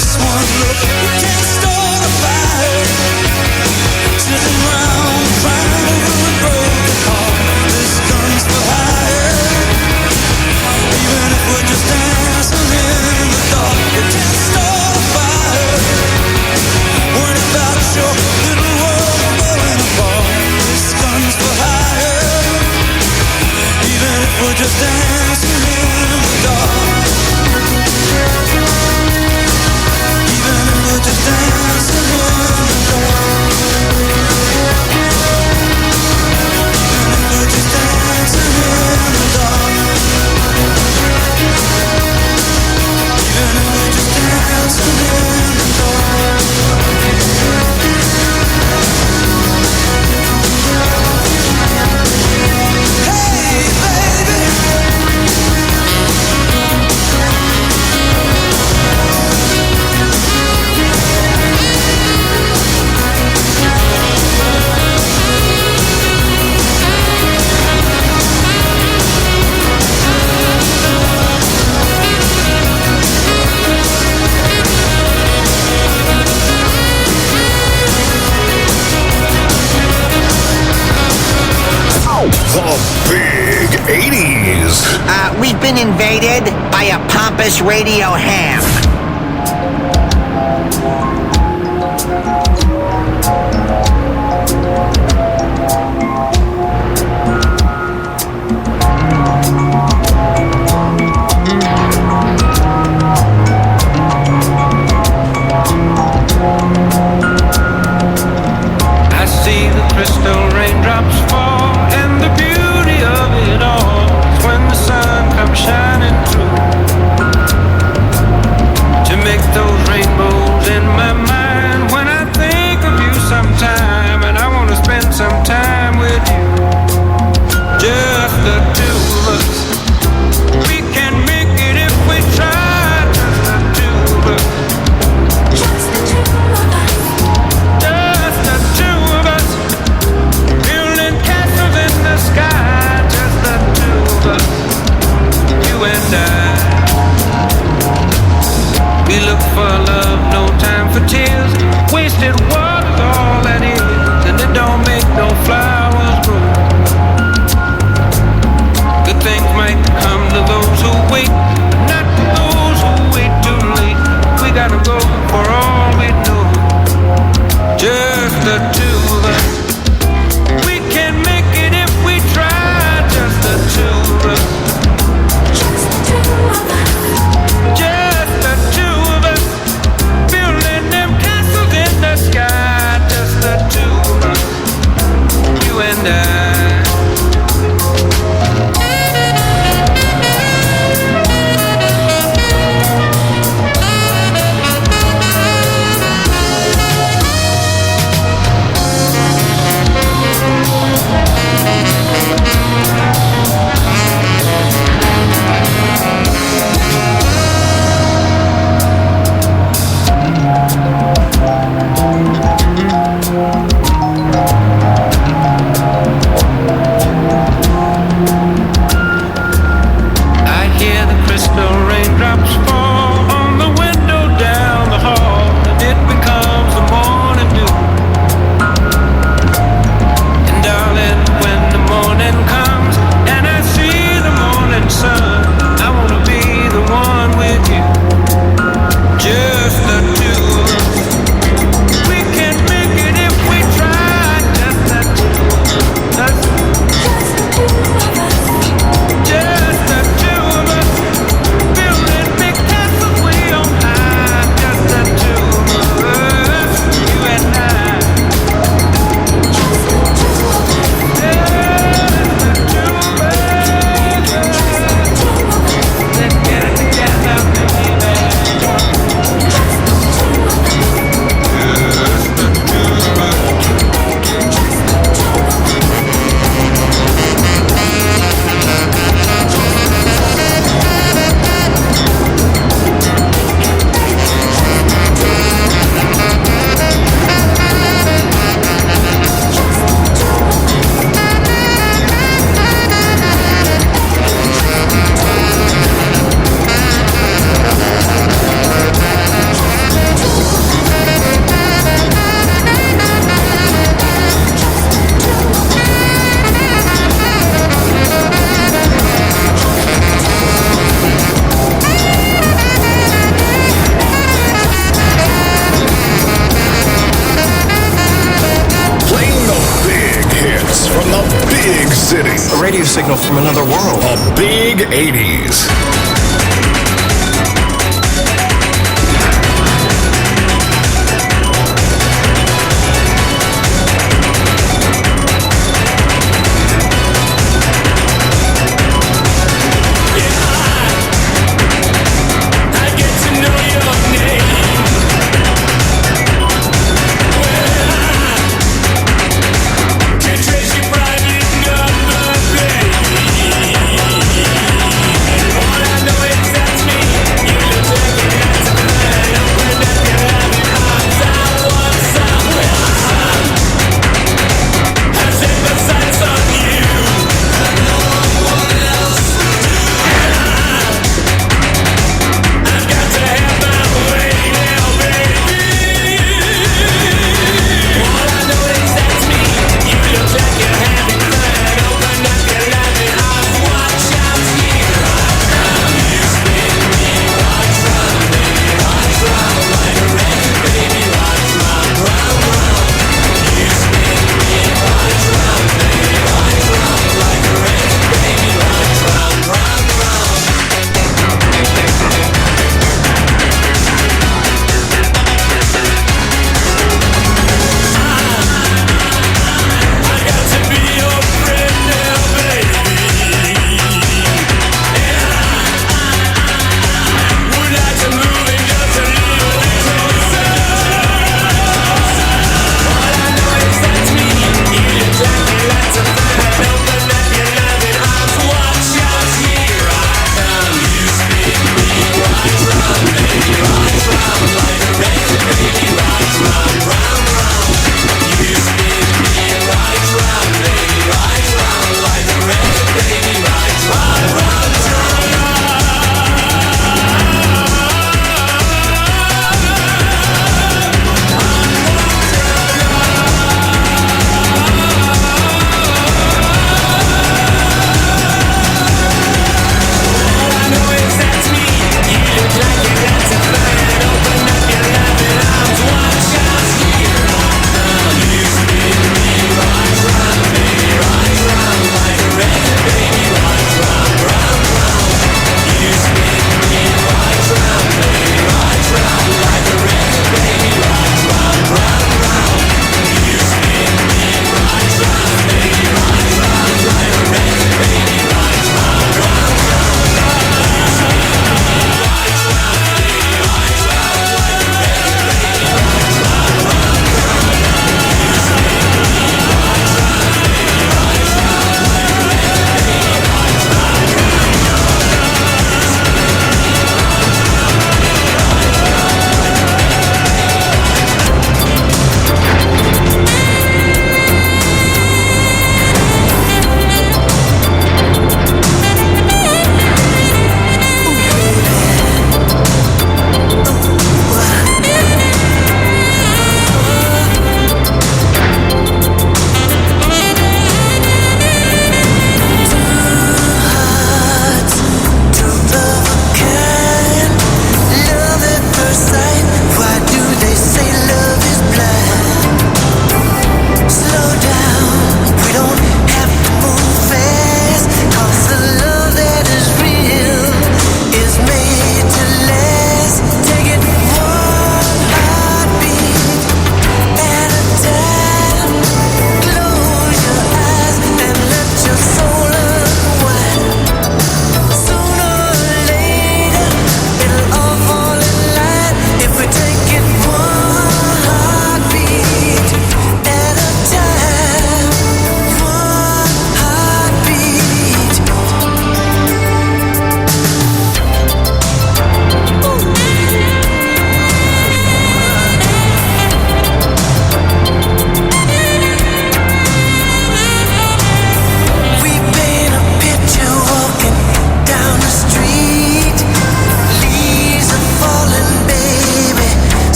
just one look, you can't start a fire. Sitting round crying over a broken heart. This gun's for hire. Even if we're just dancing in the dark, you can't start a fire. Worried about your little world falling apart. This gun's for hire. Even if we're just dancing in the dark. Even if we're just dancing in the dark. Even if we're just dancing in the dark. Even if we're just dancing in the dark. Hey, baby. The Big 80s. We've been invaded by a pompous radio ham. I see the crystal raindrops fall, and the beauty of it all is when the sun comes shining through to make those rainbows in my mind. When I think of you sometime, and I want to spend some time with you, just the two of us. We can make it if we try, just the two of us. Just the two of us. Just the two of us. Building castles in the sky, just the two of us. You and I. We look for love, no time for tears. Wasted water's all that is, and it don't make no flowers grow. Good things might come to those who wait, but not to those who wait too late. We gotta go for all we know. Just the two of us. We can make it if we try. Just the two of us. Just the two of us. Just the two of us. Building them castles in the sky. Just the two of us. You and I. signal from another world. A big 80s. What I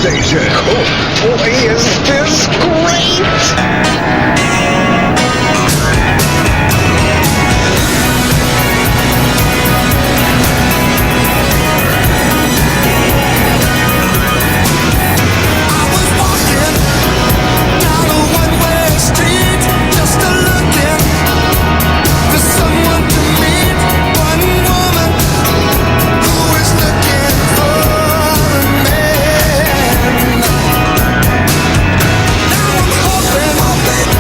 station. Oh, boy, is this great! I was walking down a one-way street, just looking for someone to meet. One woman who is looking for a man. Now I'm hoping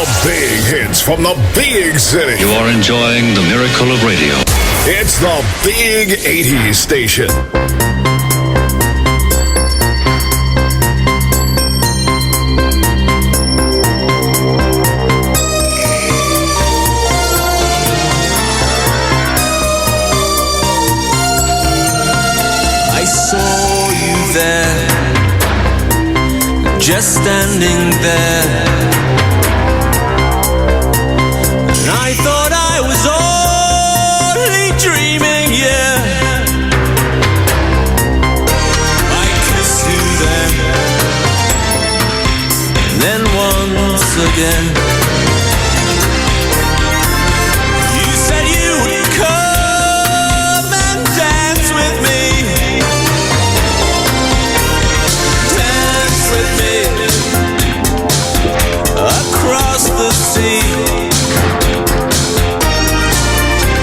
The big hits from the big city. You are enjoying the miracle of radio. It's the Big 80s Station. I saw you there, just standing there, and I thought I was only dreaming, yeah. I kissed you then once again. You said you would come and dance with me. Dance with me across the sea.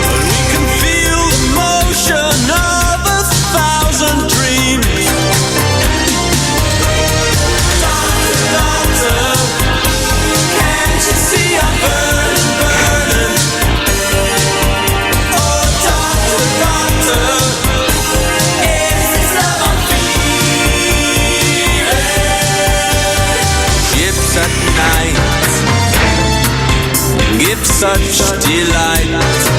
And we can feel the motion of 1,000 dreams. Doctor, doctor, can't you see I'm burning, burning? Oh, doctor, doctor, is this love I'm feeling? Ships at night give such delight.